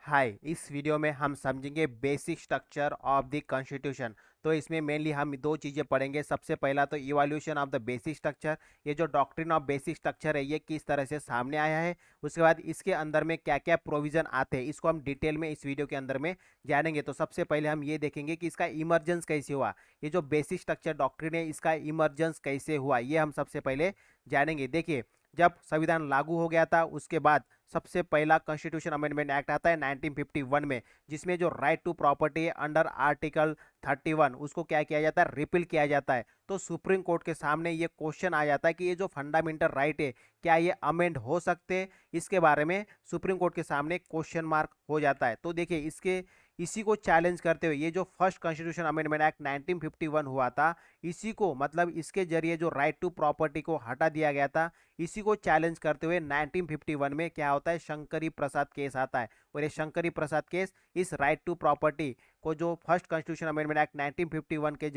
हाय, इस वीडियो में हम समझेंगे basic structure of the constitution. तो इसमें मेनली हम दो चीज़ें पढ़ेंगे। सबसे पहला तो evolution of the basic structure, ये जो डॉक्ट्रिन ऑफ बेसिक स्ट्रक्चर है ये किस तरह से सामने आया है। उसके बाद इसके अंदर में क्या क्या प्रोविजन आते हैं, इसको हम डिटेल में इस वीडियो के अंदर में जानेंगे। तो सबसे पहले हम ये देखेंगे कि इसका इमर्जेंस कैसे हुआ। ये जो बेसिक स्ट्रक्चर डॉक्ट्रिन है इसका इमर्जेंस कैसे हुआ ये हम सबसे पहले जानेंगे। देखिए, जब संविधान लागू हो गया था उसके बाद सबसे पहला कॉन्स्टिट्यूशन अमेंडमेंट एक्ट आता है 1951 में, जिसमें जो राइट टू प्रॉपर्टी है अंडर आर्टिकल 31 उसको क्या किया जाता है, रिपील किया जाता है। तो सुप्रीम कोर्ट के सामने ये क्वेश्चन आ जाता है कि ये जो फंडामेंटल राइट है क्या ये अमेंड हो सकते हैं। इसके बारे में सुप्रीम कोर्ट के सामने क्वेश्चन मार्क हो जाता है। तो देखिए, इसी को चैलेंज करते हुए ये जो फर्स्ट कॉन्स्टिट्यूशन अमेंडमेंट एक्ट 1951 हुआ था, इसी को मतलब इसके जरिए जो राइट टू प्रॉपर्टी को हटा दिया गया था, इसी को चैलेंज करते हुए 1951 में क्या होता है, शंकरी प्रसाद केस आता है। और ये शंकरी प्रसाद केस इस राइट टू प्रॉपर्टी को जो फर्स्ट कॉन्स्टिट्यूशन अमेंडमेंट एक्ट 1951 के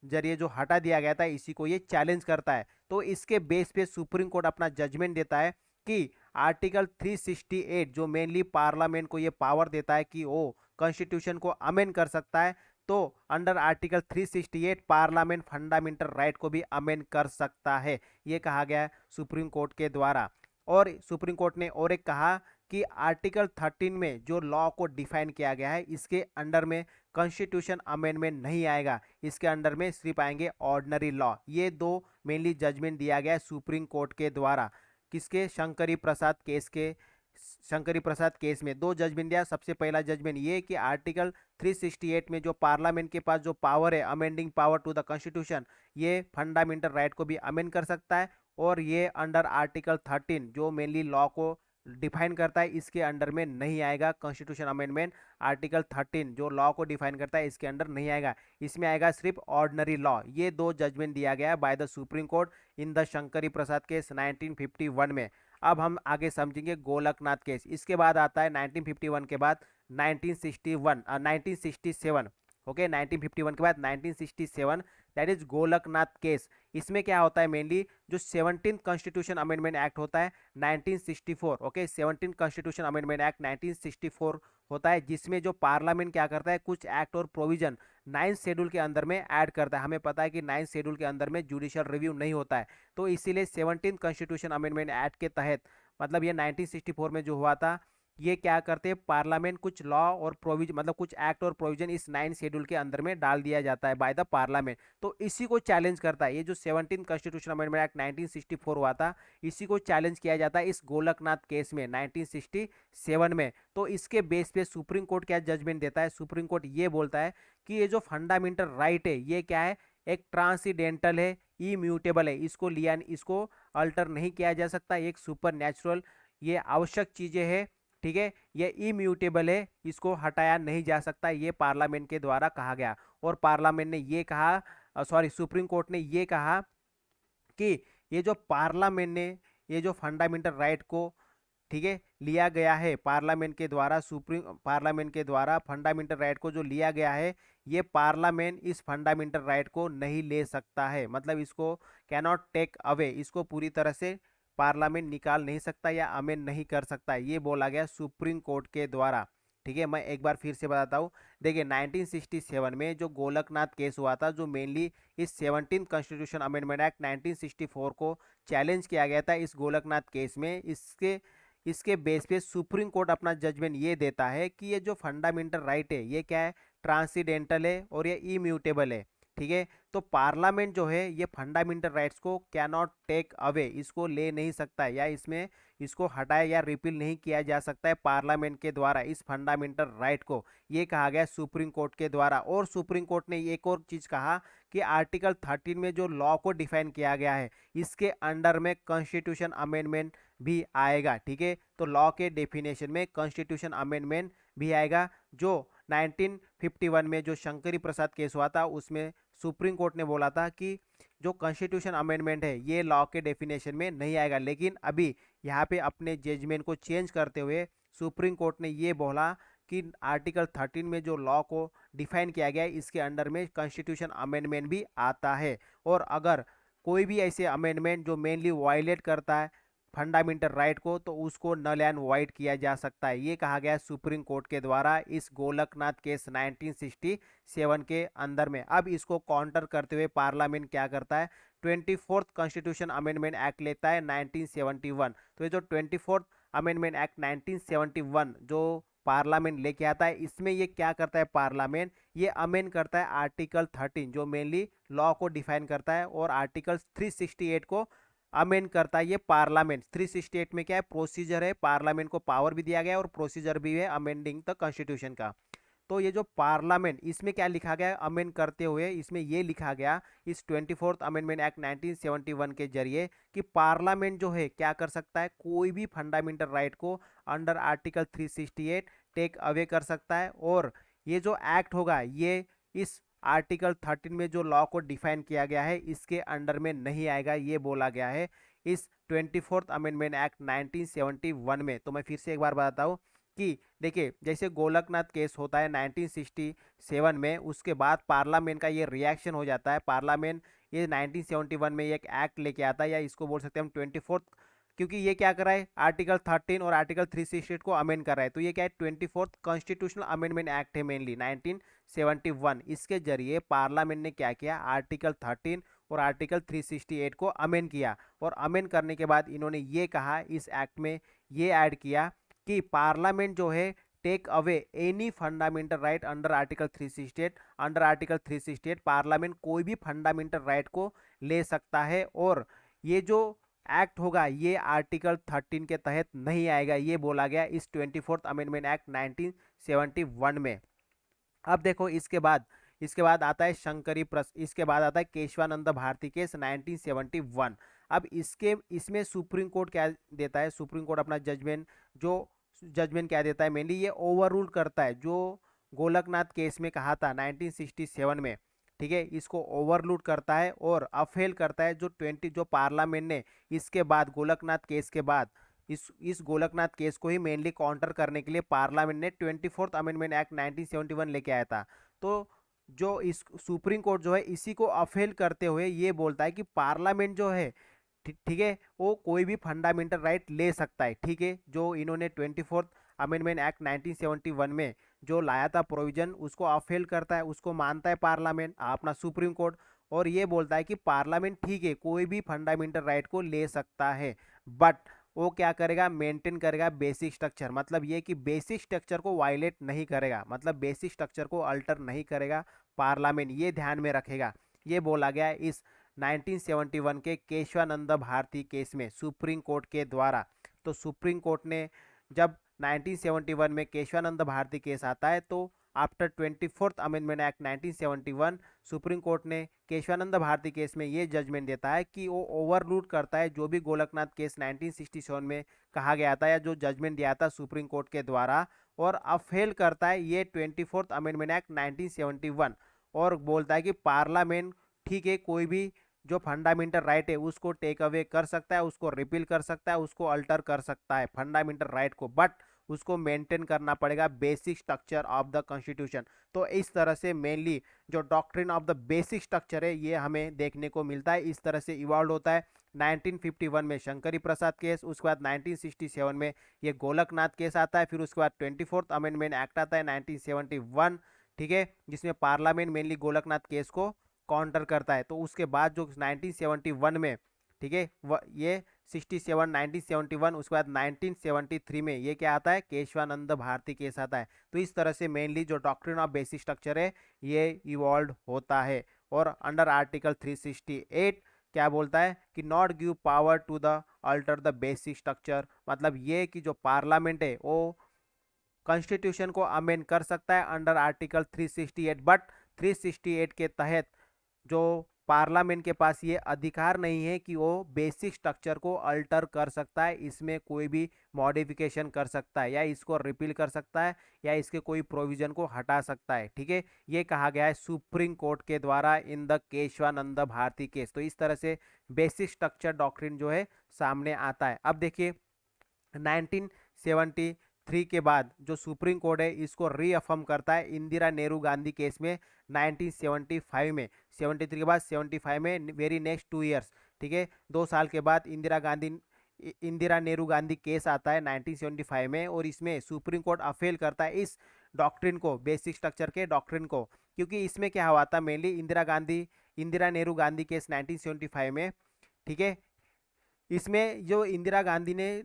जरिए जो हटा दिया गया था, इसी को ये चैलेंज करता है। तो इसके बेस पे सुप्रीम कोर्ट अपना जजमेंट देता है कि आर्टिकल 368 जो मेनली पार्लियामेंट को ये पावर देता है कि वो कॉन्स्टिट्यूशन को अमेंड कर सकता है, तो under article 368 parliament fundamental right को भी अमेंड कर सकता है, ये कहा गया है सुप्रीम कोर्ट के द्वारा। और सुप्रीम कोर्ट ने और एक कहा कि आर्टिकल 13 में जो लॉ को डिफाइन किया गया है इसके अंडर में कॉन्स्टिट्यूशन अमेंडमेंट नहीं आएगा, इसके अंडर में सिर्फ आएंगे ऑर्डिनरी लॉ। ये दो मेनली जजमेंट दिया गया है सुप्रीम कोर्ट के द्वारा। किसके? शंकरी प्रसाद केस में दो जजमेंट दिया। सबसे पहला जजमेंट ये कि आर्टिकल 368 में जो पार्लियामेंट के पास जो पावर है amending power to the constitution, ये फंडामेंटल राइट को भी अमेंड कर सकता है। और ये अंडर आर्टिकल 13 जो मेनली लॉ को डिफाइन करता है इसके अंडर में नहीं आएगा कॉन्स्टिट्यूशन अमेंडमेंट। आर्टिकल 13 जो लॉ को डिफाइन करता है इसके अंडर नहीं आएगा, इसमें आएगा सिर्फ ऑर्डिनरी लॉ। ये दो जजमेंट दिया गया है by the Supreme court in the Shankari Prasad case 1951 में। अब हम आगे समझेंगे गोलकनाथ केस। इसके बाद आता है 1951 के बाद 1967। ओके, 1951 के बाद 1967 दैट इज गोलकनाथ केस। इसमें क्या होता है, मेनली जो 17th कॉन्स्टिट्यूशन अमेंडमेंट एक्ट होता है 1964। Okay, 17th constitution amendment act 1964 होता है, जिसमें जो पार्लियामेंट क्या करता है, कुछ एक्ट और प्रोविजन 9th शेड्यूल के अंदर में ऐड करता है। हमें पता है कि 9th शेड्यूल के अंदर में जुडिशियल रिव्यू नहीं होता है, तो इसीलिए 17th कॉन्स्टिट्यूशन अमेंडमेंट एक्ट के तहत मतलब ये 1964 में जो हुआ था, ये क्या करते हैं, पार्लियामेंट कुछ लॉ और प्रोविजन मतलब कुछ एक्ट और प्रोविजन इस 9th शेड्यूल के अंदर में डाल दिया जाता है बाय द पार्लियामेंट। तो इसी को चैलेंज करता है ये जो 17th कॉन्स्टिट्यूशन अमेंडमेंट एक्ट 1964 हुआ था, इसी को चैलेंज किया जाता है इस गोलकनाथ केस में 1967 में। तो इसके बेस पे सुप्रीम कोर्ट क्या जजमेंट देता है, सुप्रीम कोर्ट ये बोलता है कि ये जो फंडामेंटल राइट है ये क्या है, एक ट्रांसीडेंटल है, इम्यूटेबल है, इसको अल्टर नहीं किया जा सकता, एक सुपर नेचुरल ये आवश्यक चीजें है। ठीक है, ये इम्यूटेबल है, इसको हटाया नहीं जा सकता, ये पार्लियामेंट के द्वारा कहा गया। और पार्लियामेंट ने ये कहा, सॉरी सुप्रीम कोर्ट ने ये कहा कि ये जो पार्लियामेंट ने ये जो फंडामेंटल राइट को, ठीक है, लिया गया है पार्लियामेंट के द्वारा, सुप्रीम पार्लियामेंट के द्वारा फंडामेंटल राइट को जो लिया गया है, ये पार्लियामेंट इस फंडामेंटल राइट को नहीं ले सकता है, मतलब इसको कैनॉट टेक अवे, इसको पूरी तरह से पार्लियामेंट निकाल नहीं सकता या अमेंड नहीं कर सकता, ये बोला गया सुप्रीम कोर्ट के द्वारा। ठीक है, मैं एक बार फिर से बताता हूँ। देखिए, 1967 में जो गोलकनाथ केस हुआ था, जो मेनली इस 17th कॉन्स्टिट्यूशन अमेंडमेंट एक्ट 1964 को चैलेंज किया गया था, इस गोलकनाथ केस में इसके इसके बेस पे सुप्रीम कोर्ट अपना जजमेंट ये देता है कि ये जो फंडामेंटल राइट है ये क्या है, ट्रांसीडेंटल है और ये इम्यूटेबल है। ठीक है, तो पार्लियामेंट जो है ये फंडामेंटल राइट्स को कैनॉट टेक अवे, इसको ले नहीं सकता है या इसमें इसको हटाया या रिपील नहीं किया जा सकता है पार्लियामेंट के द्वारा इस फंडामेंटल राइट को, ये कहा गया सुप्रीम कोर्ट के द्वारा। और सुप्रीम कोर्ट ने एक और चीज कहा कि आर्टिकल 13 में जो लॉ को डिफाइन किया गया है इसके अंडर में कॉन्स्टिट्यूशन अमेंडमेंट भी आएगा। ठीक है, तो लॉ के डेफिनेशन में कॉन्स्टिट्यूशन अमेंडमेंट भी आएगा। जो 1951 में जो शंकरी प्रसाद केस हुआ था उसमें सुप्रीम कोर्ट ने बोला था कि जो कॉन्स्टिट्यूशन अमेंडमेंट है ये लॉ के डेफिनेशन में नहीं आएगा, लेकिन अभी यहाँ पे अपने जजमेंट को चेंज करते हुए सुप्रीम कोर्ट ने ये बोला कि आर्टिकल 13 में जो लॉ को डिफाइन किया गया है इसके अंडर में कॉन्स्टिट्यूशन अमेंडमेंट भी आता है। और अगर कोई भी ऐसे अमेंडमेंट जो मेनली वायलेट करता है फंडामेंटल राइट को, तो उसको नल एंड वाइड किया जा सकता है। ये कहा गया सुप्रीम कोर्ट के द्वारा इस गोलकनाथ केस 1967 के अंदर में। अब इसको काउंटर करते हुए पार्लियामेंट क्या करता है, 24th कॉन्स्टिट्यूशन अमेंडमेंट एक्ट लेता है 1971। तो ये जो 24th अमेंडमेंट एक्ट 1971 जो पार्लियामेंट लेके आता है, इसमें ये क्या करता है पार्लियामेंट, ये अमेंड करता है आर्टिकल 13 जो मेनली लॉ को डिफाइन करता है, और आर्टिकल 368 को अमेंड करता है ये पार्लियामेंट। 368 में क्या है, प्रोसीजर है, पार्लियामेंट को पावर भी दिया गया है और प्रोसीजर भी है अमेंडिंग द कॉन्स्टिट्यूशन का। तो ये जो पार्लियामेंट, इसमें क्या लिखा गया है अमेंड करते हुए, इसमें ये लिखा गया इस 24th अमेंडमेंट एक्ट 1971 के जरिए कि पार्लियामेंट जो है क्या कर सकता है, कोई भी फंडामेंटल राइट को अंडर आर्टिकल 368 टेक अवे कर सकता है। और ये जो एक्ट होगा ये इस आर्टिकल 13 में जो लॉ को डिफाइन किया गया है इसके अंडर में नहीं आएगा, ये बोला गया है इस 24th अमेंडमेंट एक्ट 1971 में। तो मैं फिर से एक बार बताता हूँ कि देखिए, जैसे गोलकनाथ केस होता है 1967 में, उसके बाद पार्लियामेंट का ये रिएक्शन हो जाता है। पार्लियामेंट ये 1971 में एक एक्ट लेके आता है, या इसको बोल सकते हैं हम 24th, क्योंकि ये क्या कर रहा है, आर्टिकल 13 और आर्टिकल 368 को अमेंड कर रहा है। तो ये क्या है, 24th कॉन्स्टिट्यूशनल अमेंडमेंट एक्ट है मेनली 1971। इसके जरिए पार्लियामेंट ने क्या किया, आर्टिकल 13 और आर्टिकल 368 को अमेंड किया, और अमेंड करने के बाद इन्होंने ये कहा, इस एक्ट में ये ऐड किया कि पार्लियामेंट जो है take away any fundamental right under article 368। Under article 368 parliament कोई भी फंडामेंटल राइट को ले सकता है, और ये जो एक्ट होगा ये आर्टिकल 13 के तहत नहीं आएगा, ये बोला गया इस 24th अमेंडमेंट एक्ट 1971 में। अब देखो, इसके बाद आता है इसके बाद आता है केशवानंद भारती केस 1971। अब इसमें सुप्रीम कोर्ट क्या देता है, सुप्रीम कोर्ट अपना जजमेंट क्या देता है, मेनली ये ओवररूल करता है जो गोलकनाथ केस में कहा था 1967 में, ठीक है, इसको ओवररूल करता है और अफेल करता है जो पार्लियामेंट ने इसके बाद गोलकनाथ केस के बाद इस गोलकनाथ केस को ही मेनली काउंटर करने के लिए पार्लियामेंट ने 24th अमेंडमेंट एक्ट 1971 लेके आया था। तो जो इस सुप्रीम कोर्ट जो है इसी को अफेल करते हुए ये बोलता है कि पार्लियामेंट जो है, ठीक है, वो कोई भी फंडामेंटल राइट ले सकता है, ठीक है। जो इन्होंने 24th अमेंडमेंट एक्ट 1971 में जो लाया था प्रोविजन, उसको अफेल करता है, उसको मानता है पार्लियामेंट अपना सुप्रीम कोर्ट, और ये बोलता है कि पार्लियामेंट ठीक है कोई भी फंडामेंटल राइट को ले सकता है, बट वो क्या करेगा, मेंटेन करेगा बेसिक स्ट्रक्चर। मतलब ये कि बेसिक स्ट्रक्चर को वायलेट नहीं करेगा, मतलब बेसिक स्ट्रक्चर को अल्टर नहीं करेगा पार्लियामेंट, ये ध्यान में रखेगा। ये बोला गया इस 1971 के केशवानंद भारती केस में सुप्रीम कोर्ट के द्वारा। तो सुप्रीम कोर्ट ने जब 1971 में केशवानंद भारती केस आता है, तो after 24th amendment act 1971 supreme court ने केशवानंद भारती केस में ये जजमेंट देता है कि वो ओवररूल करता है जो भी गोलकनाथ केस 1967 में कहा गया था, या जो जजमेंट दिया था सुप्रीम कोर्ट के द्वारा, और अफेल करता है ये 24th अमेंडमेंट एक्ट 1971, और बोलता है कि पार्लियामेंट ठीक है कोई भी जो फंडामेंटल राइट है उसको टेक अवे कर सकता है, उसको रिपील कर सकता है, उसको अल्टर कर सकता है फंडामेंटल राइट को, बट उसको मेंटेन करना पड़ेगा basic structure of the constitution. तो इस तरह से मेनली जो doctrine of the basic structure है ये हमें देखने को मिलता है, इस तरह से इवॉल्व होता है। 1951 में शंकरी प्रसाद केस, उसके बाद 1967 में ये गोलकनाथ केस आता है, फिर उसके बाद 24th अमेंडमेंट एक्ट आता है 1971, ठीक है, जिसमें पार्लियामेंट मेनली गोलकनाथ केस को काउंटर करता है। तो उसके बाद जो 1971 में, ठीक है, ये 1971 उसके बाद 1973 में ये क्या आता है, केशवानंद भारती केस आता है। तो इस तरह से मेनली जो डॉक्ट्रिन ऑफ बेसिक स्ट्रक्चर है ये इवॉल्व होता है, और अंडर आर्टिकल 368 क्या बोलता है कि not give power to the alter the basic structure. मतलब ये कि जो पार्लियामेंट है वो कॉन्स्टिट्यूशन को अमेंड कर सकता है अंडर आर्टिकल 368, बट 368 के तहत जो पार्लियामेंट के पास ये अधिकार नहीं है कि वो बेसिक स्ट्रक्चर को अल्टर कर सकता है, इसमें कोई भी मॉडिफिकेशन कर सकता है, या इसको रिपील कर सकता है, या इसके कोई प्रोविजन को हटा सकता है, ठीक है। ये कहा गया है सुप्रीम कोर्ट के द्वारा in the Kesavananda Bharati case. तो इस तरह से बेसिक स्ट्रक्चर डॉक्ट्रिन जो है सामने आता है। अब देखिए 1973 के बाद जो सुप्रीम कोर्ट है इसको रीअफर्म करता है इंदिरा नेहरू गांधी केस में 1975 में। 73 के बाद 75 में वेरी नेक्स्ट 2 ईयर्स, ठीक है, 2 साल के बाद इंदिरा गांधी इंदिरा नेहरू गांधी केस आता है 1975 में, और इसमें सुप्रीम कोर्ट अफेल करता है इस डॉक्ट्रिन को, बेसिक स्ट्रक्चर के डॉक्ट्रिन को। क्योंकि इसमें क्या हुआ था मेनली, इंदिरा नेहरू गांधी केस 1975 में, ठीक है। इसमें जो इंदिरा गांधी ने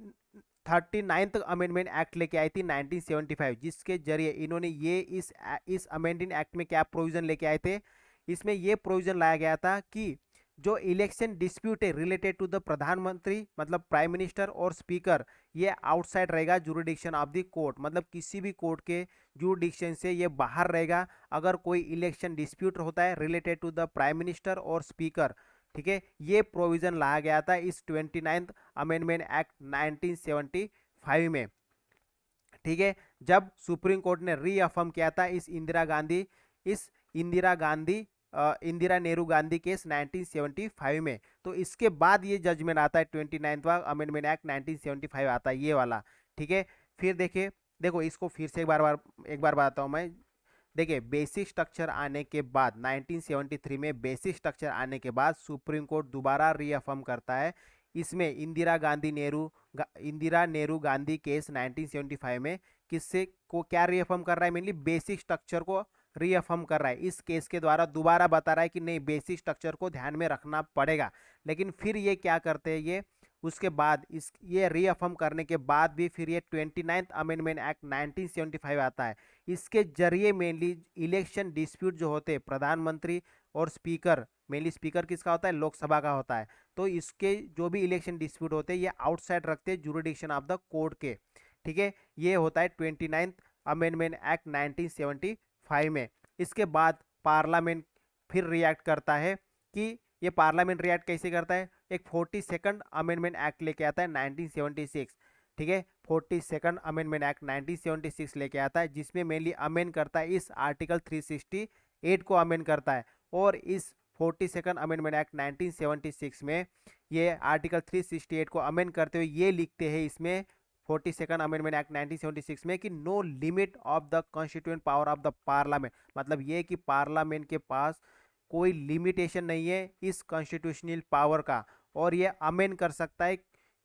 39th अमेंडमेंट एक्ट लेके आई थी 1975, जिसके जरिए इन्होंने ये इस अमेंडिंग एक्ट में क्या प्रोविजन लेके आए थे, इसमें ये प्रोविजन लाया गया था कि जो इलेक्शन डिस्प्यूट है रिलेटेड टू द प्रधानमंत्री मतलब प्राइम मिनिस्टर और स्पीकर, ये आउटसाइड रहेगा जुरिडिक्शन ऑफ द कोर्ट, मतलब किसी भी कोर्ट के जुरिडिक्शन से ये बाहर रहेगा अगर कोई इलेक्शन डिस्प्यूट होता है related to the prime minister और स्पीकर, ठीक है। ये प्रोविजन लाया गया था इस 29th अमेंडमेंट एक्ट 1975 में, ठीक है। जब सुप्रीम कोर्ट ने रीअफर्म किया था इंदिरा नेहरू गांधी केस 1975 में, तो इसके बाद ये जजमेंट आता है 29वां अमेंडमेंट एक्ट 1975 आता है ये वाला, ठीक है। फिर देखो इसको फिर से एक बार बताता हूँ मैं। देखिए बेसिक स्ट्रक्चर आने के बाद 1973 में बेसिक स्ट्रक्चर आने के बाद सुप्रीम कोर्ट दोबारा रीअफर्म करता है इसमें इंदिरा नेहरू गांधी केस 1975 में किससे को क्या रीअफर्म कर रहा है, मेनली बेसिक स्ट्रक्चर को रीअफर्म कर रहा है। इस केस के द्वारा दोबारा बता रहा है कि नहीं बेसिक स्ट्रक्चर को ध्यान में रखना पड़ेगा। लेकिन फिर ये क्या करते हैं, ये उसके बाद ये रीअफर्म करने के बाद भी फिर ये 29th अमेंडमेंट एक्ट 1975 आता है। इसके जरिए मेनली इलेक्शन डिस्प्यूट जो होते हैं प्रधानमंत्री और स्पीकर, मेनली स्पीकर किसका होता है, लोकसभा का होता है, तो इसके जो भी इलेक्शन डिस्प्यूट होते हैं ये आउटसाइड रखते हैं जुरिडिक्शन ऑफ द कोर्ट के, ठीक है। ये होता है 29th अमेंडमेंट एक्ट 1975 में। इसके बाद पार्लियामेंट फिर रिएक्ट करता है कि ये पार्लियामेंट रिएक्ट कैसे करता है, एक 42nd अमेंडमेंट एक्ट लेके आता है 1976, ठीक है। 42nd अमेंडमेंट एक्ट 1976 लेके आता है, जिसमें मेनली अमेंड करता है इस आर्टिकल 368 को अमेंड करता है। और इस 42nd अमेंडमेंट एक्ट 1976 में ये आर्टिकल 368 को अमेंड करते हुए ये लिखते हैं इसमें 42nd अमेंडमेंट एक्ट 1976 में कि no limit of the constituent power of the parliament, मतलब ये कि पार्लियामेंट के पास कोई लिमिटेशन नहीं है इस कॉन्स्टिट्यूशनल पावर का, और ये अमेंड कर सकता है,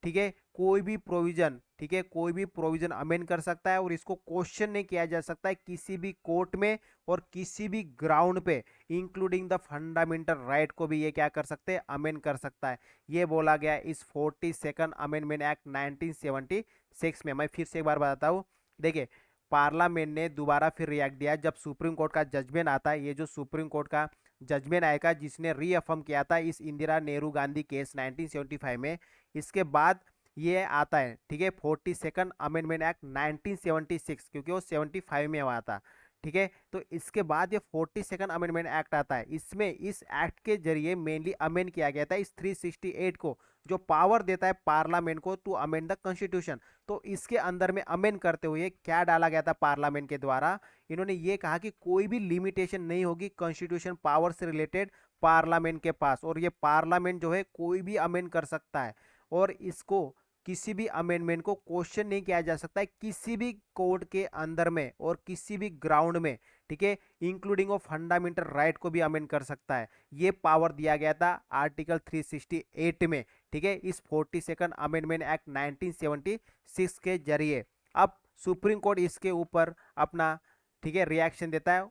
ठीक है, कोई भी प्रोविजन, ठीक है, कोई भी प्रोविजन अमेंड कर सकता है, और इसको क्वेश्चन नहीं किया जा सकता है किसी भी कोर्ट में और किसी भी ग्राउंड पे, इंक्लूडिंग द फंडामेंटल राइट को भी ये क्या कर सकते हैं, अमेंड कर सकता है। ये बोला गया इस 42nd अमेंडमेंट एक्ट 1976 में। मैं फिर से एक बार बताता हूँ। देखिए पार्लियामेंट ने दोबारा फिर रिएक्ट दिया जब सुप्रीम कोर्ट का जजमेंट आता है, ये जो सुप्रीम कोर्ट का जजमेंट आएगा जिसने रीअफर्म किया था इस इंदिरा नेहरू गांधी केस 1975 में, इसके बाद ये आता है, ठीक है, 42nd अमेंडमेंट एक्ट 1976, क्योंकि वो 75 में हुआ था, ठीक है। तो इसके बाद ये 42nd अमेंडमेंट एक्ट आता है। इसमें इस एक्ट के जरिए मेनली अमेंड किया गया था इस 368 को, जो पावर देता है पार्लियामेंट को टू अमेंड द कॉन्स्टिट्यूशन। तो इसके अंदर में अमेंड करते हुए क्या डाला गया था पार्लियामेंट के द्वारा, इन्होंने ये कहा कि कोई भी लिमिटेशन नहीं होगी कॉन्स्टिट्यूशन पावर से रिलेटेड पार्लियामेंट के पास, और ये पार्लियामेंट जो है कोई भी अमेंड कर सकता है, और इसको किसी भी अमेंडमेंट को क्वेश्चन नहीं किया जा सकता है किसी भी कोर्ट के अंदर में और किसी भी ग्राउंड में, ठीक है, इंक्लूडिंग ऑफ फंडामेंटल राइट को भी अमेंड कर सकता है। ये पावर दिया गया था आर्टिकल 368 में, ठीक है, इस 42nd अमेंडमेंट एक्ट 1976 के जरिए। अब सुप्रीम कोर्ट इसके ऊपर अपना, ठीक है, रिएक्शन देता है।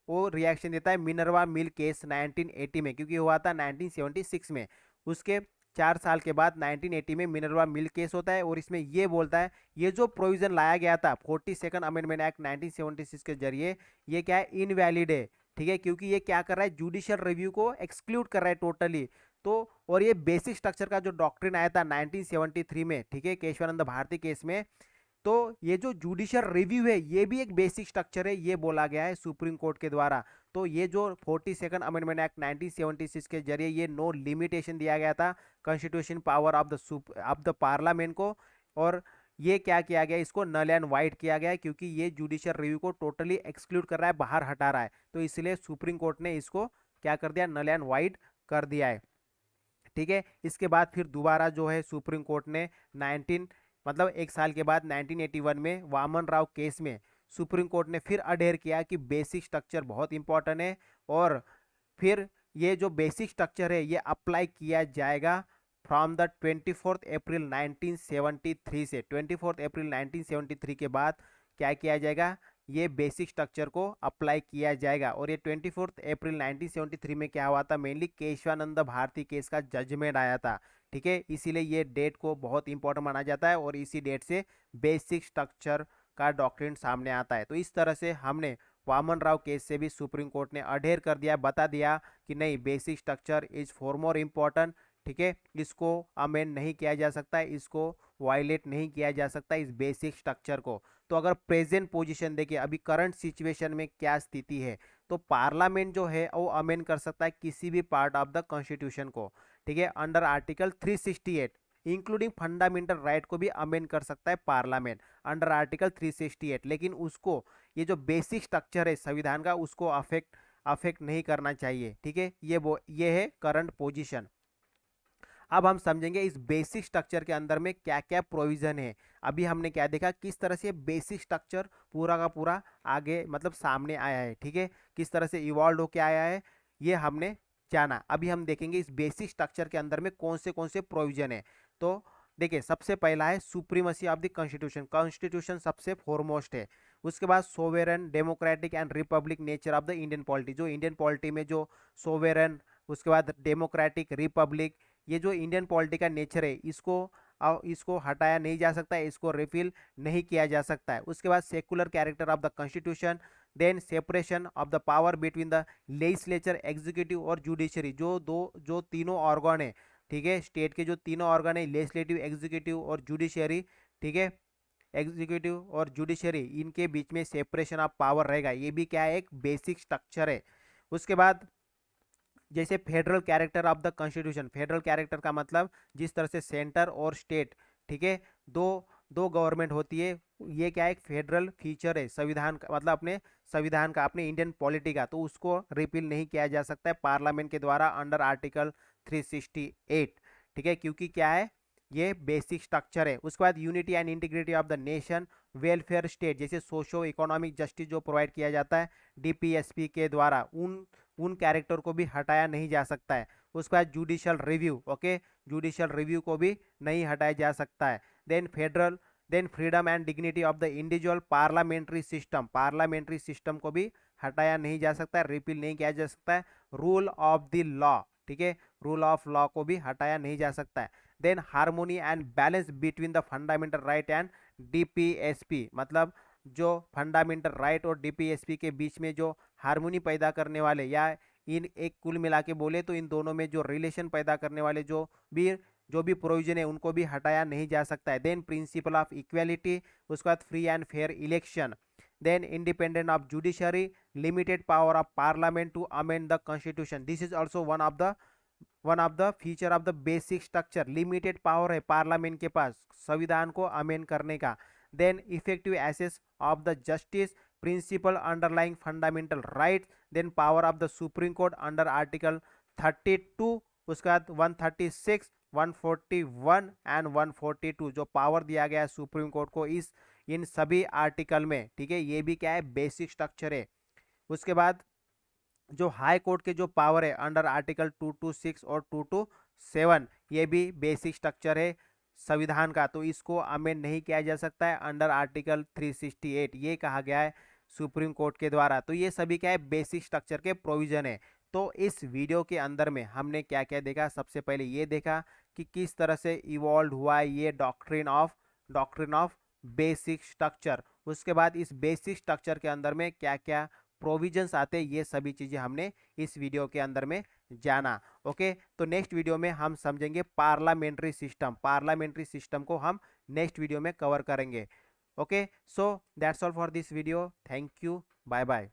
वो रिएक्शन देता है मिनर्वा मिल केस 1980 में, क्योंकि हुआ था 1976 में। उसके 4 साल के बाद 1980 में मिनर्वा मिल केस होता है, और इसमें ये बोलता है ये जो प्रोविजन लाया गया था 42nd अमेंडमेंट एक्ट 1976 के जरिए, ये क्या है, इनवैलिड है, ठीक है, क्योंकि ये क्या कर रहा है, जुडिशियल रिव्यू को एक्सक्लूड कर रहा है टोटली। तो और ये बेसिक स्ट्रक्चर का जो डॉक्ट्रिन आया था 1973 में, ठीक है, केशवानंद भारती केस में, तो ये जो जुडिशियल रिव्यू है ये भी एक बेसिक स्ट्रक्चर है, ये बोला गया है सुप्रीम कोर्ट के द्वारा। तो ये जो 42nd अमेंडमेंट एक्ट 1976 के जरिए ये नो लिमिटेशन दिया गया था constitution power of the parliament को, और ये क्या किया गया, इसको नल एंड वाइड किया गया, क्योंकि ये जुडिशियल रिव्यू को टोटली एक्सक्लूड कर रहा है, बाहर हटा रहा है। तो इसलिए सुप्रीम कोर्ट ने इसको क्या कर दिया, नल एंड वाइड कर दिया है, ठीक है। इसके बाद फिर दोबारा जो है सुप्रीम कोर्ट ने 1 साल के बाद 1981 में वामन राव केस में सुप्रीम कोर्ट ने फिर अडेयर किया कि बेसिक स्ट्रक्चर बहुत इंपॉर्टेंट है, और फिर ये जो बेसिक स्ट्रक्चर है ये अप्लाई किया जाएगा फ्रॉम द 24 अप्रैल 1973 से 24 अप्रैल 1973 के बाद क्या किया जाएगा, ये बेसिक स्ट्रक्चर को अप्लाई किया जाएगा। और ये 24 अप्रैल 1973 में क्या हुआ था, मेनली केशवानंद भारती केस का जजमेंट आया था, ठीक है। इसीलिए ये डेट को बहुत इंपॉर्टेंट माना जाता है और इसी डेट से बेसिक स्ट्रक्चर का डॉक्ट्रिन सामने आता है। तो इस तरह से हमने वामन राव केस से भी सुप्रीम कोर्ट ने अडेयर कर दिया, बता दिया कि नहीं, basic structure is for more important, ठीक है। इसको अमेंड नहीं किया जा सकता, इसको वायलेट नहीं किया जा सकता इस बेसिक स्ट्रक्चर को। तो अगर प्रेजेंट पोजीशन देखिए, अभी करंट सिचुएशन में क्या स्थिति है, तो पार्लियामेंट जो है वो अमेंड कर सकता है किसी भी पार्ट ऑफ द कॉन्स्टिट्यूशन को, ठीक है, under article 368, including fundamental right को भी अमेंड कर सकता है पार्लियामेंट अंडर आर्टिकल 368। लेकिन उसको ये जो बेसिक स्ट्रक्चर है संविधान का, उसको अफेक्ट नहीं करना चाहिए, ठीक है। ये है करंट पोजीशन। अब हम समझेंगे इस बेसिक स्ट्रक्चर के अंदर में क्या क्या प्रोविजन है। अभी हमने क्या देखा, किस तरह से बेसिक स्ट्रक्चर पूरा का पूरा आगे मतलब सामने आया है, ठीक है, किस तरह से इवॉल्व होके आया है, ये हमने जाना। अभी हम देखेंगे इस बेसिक स्ट्रक्चर के अंदर में कौन से प्रोविजन है। तो देखिए, सबसे पहला है supremacy of the constitution, constitution सबसे फोरमोस्ट है। उसके बाद sovereign, democratic and republic nature of the Indian polity, जो इंडियन पॉलिटी में जो सोवेरन, उसके बाद डेमोक्रेटिक, रिपब्लिक, ये जो इंडियन पॉलिटी का नेचर है, इसको हटाया नहीं जा सकता है, इसको रिफिल नहीं किया जा सकता है। उसके बाद secular character of the constitution, then separation of the power between the legislature, executive और जुडिशरी, जो तीनों ऑर्गन है, ठीक है, स्टेट के जो तीनों ऑर्गन है, लेजिस्लेटिव, एग्जीक्यूटिव और जुडिशरी, ठीक है, एग्जीक्यूटिव और जुडिशरी, इनके बीच में सेपरेशन ऑफ पावर रहेगा। ये भी क्या है, एक बेसिक स्ट्रक्चर है। उसके बाद जैसे federal character of the constitution, federal character का मतलब जिस तरह से सेंटर और स्टेट, ठीक है, दो दो गवर्नमेंट होती है, ये क्या एक फेडरल फीचर है संविधान का, मतलब अपने संविधान का, अपने इंडियन पॉलिटी का। तो उसको रिपील नहीं किया जा सकता है पार्लियामेंट के द्वारा अंडर आर्टिकल 368, ठीक है, क्योंकि क्या है, ये बेसिक स्ट्रक्चर है। उसके बाद unity and integrity of the nation, welfare state, जैसे सोशो इकोनॉमिक जस्टिस जो प्रोवाइड किया जाता है डीपीएसपी के द्वारा, उन कैरेक्टर को भी हटाया नहीं जा सकता है। उसके बाद judicial review, okay, judicial review को भी नहीं हटाया जा सकता है। Then freedom and dignity of the individual, parliamentary system को भी हटाया नहीं जा सकता है, रिपील नहीं किया जा सकता है। रूल ऑफ द लॉ, ठीक है, रूल ऑफ लॉ को भी हटाया नहीं जा सकता है। Then harmony and balance between the fundamental right and DPSP, मतलब जो फंडामेंटल राइट और डीपीएसपी के बीच में जो हार्मोनी पैदा करने वाले, या इन एक कुल मिला के बोले तो इन दोनों में जो रिलेशन पैदा करने वाले जो भी प्रोविजन है, उनको भी हटाया नहीं जा सकता है। देन प्रिंसिपल ऑफ इक्वालिटी, उसके बाद free and fair election, then independent of judiciary, limited power of parliament to amend the constitution, this is also one of the feature of the basic structure. Limited power है parliament के पास संविधान को amend करने का। देन effective access of the justice, principle underlying fundamental rights, then power of the Supreme Court under article 32, उसके बाद 136, 141 एंड 142, जो पावर दिया गया है सुप्रीम कोर्ट को इन सभी आर्टिकल में, ठीक है, ये भी क्या है, बेसिक स्ट्रक्चर है। उसके बाद जो हाई कोर्ट के जो पावर है अंडर आर्टिकल 226 और 227, ये भी बेसिक स्ट्रक्चर है संविधान का, तो इसको अमेंड नहीं किया जा सकता है अंडर आर्टिकल 368, ये कहा गया है सुप्रीम कोर्ट के द्वारा। तो ये सभी क्या है, बेसिक स्ट्रक्चर के प्रोविजन है। तो इस वीडियो के अंदर में हमने क्या क्या देखा, सबसे पहले ये देखा कि किस तरह से इवॉल्व हुआ है ये डॉक्ट्रिन ऑफ बेसिक स्ट्रक्चर। उसके बाद इस बेसिक स्ट्रक्चर के अंदर में क्या क्या प्रोविजंस आते हैं, ये सभी चीज़ें हमने इस वीडियो के अंदर में जाना। ओके, तो नेक्स्ट वीडियो में हम समझेंगे पार्लियामेंट्री सिस्टम को हम नेक्स्ट वीडियो में कवर करेंगे। Okay, so that's all for this video, thank you, bye bye.